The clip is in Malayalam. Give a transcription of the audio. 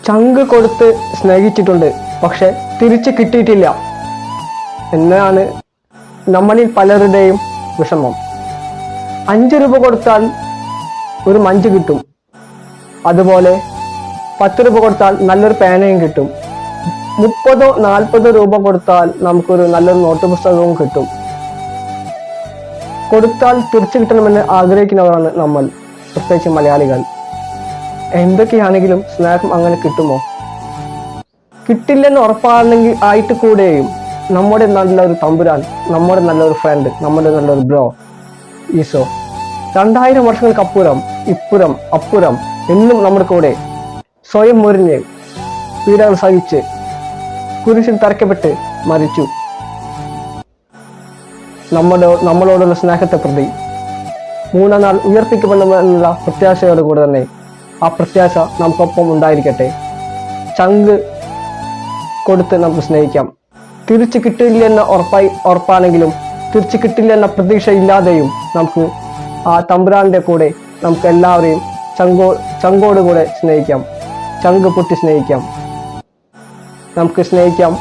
ചങ്ക് കൊടുത്ത് സ്നേഹിച്ചിട്ടുണ്ട്, പക്ഷെ തിരിച്ചു കിട്ടിയിട്ടില്ല എന്നാണ് നമ്മളിൽ പലരുടെയും വിഷമം. 5 രൂപ കൊടുത്താൽ ഒരു മഞ്ച് കിട്ടും, അതുപോലെ 10 രൂപ കൊടുത്താൽ നല്ലൊരു പേനയും കിട്ടും. 30-40 രൂപ കൊടുത്താൽ നമുക്കൊരു നല്ലൊരു നോട്ട് പുസ്തകവും കിട്ടും. കൊടുത്താൽ തിരിച്ചു കിട്ടണമെന്ന് ആഗ്രഹിക്കുന്നവരാണ് നമ്മൾ, പ്രത്യേകിച്ച് മലയാളികൾ. എന്തൊക്കെയാണെങ്കിലും സ്നേഹം അങ്ങനെ കിട്ടുമോ? കിട്ടില്ലെന്ന് ഉറപ്പാണെങ്കിൽ ആയിട്ട് കൂടെയും നമ്മുടെ നല്ലൊരു തമ്പുരാൻ, നമ്മുടെ നല്ലൊരു ഫ്രണ്ട്, നമ്മുടെ നല്ലൊരു ബ്രോ ഈശോ 2000 വർഷങ്ങൾക്കപ്പുറം ഇപ്പുറം അപ്പുറം എന്നും നമ്മുടെ കൂടെ സ്വയം മുറിഞ്ഞ് പീഡകൾ സഹിച്ച് കുരിശിൽ തറയ്ക്കപ്പെട്ട് മരിച്ചു. നമ്മളോടുള്ള സ്നേഹത്തെ പ്രതി 3-ാം നാൾ ഉയർപ്പിക്കപ്പെടുമെന്നുള്ള പ്രത്യാശയോടുകൂടെ തന്നെ ആ പ്രത്യാശ നമുക്കൊപ്പം ഉണ്ടായിരിക്കട്ടെ. ചങ്ക് കൊടുത്ത് നമുക്ക് സ്നേഹിക്കാം. തിരിച്ചു കിട്ടില്ല എന്ന ഉറപ്പാണെങ്കിലും തിരിച്ചു കിട്ടില്ല എന്ന പ്രതീക്ഷ ഇല്ലാതെയും നമുക്ക് ആ തമ്പുരാന്റെ കൂടെ നമുക്ക് എല്ലാവരെയും ചങ്കോടുകൂടെ സ്നേഹിക്കാം. ചങ്ക് പൊട്ടി സ്നേഹിക്കാം. നമുക്ക് സ്നേഹിക്കാം.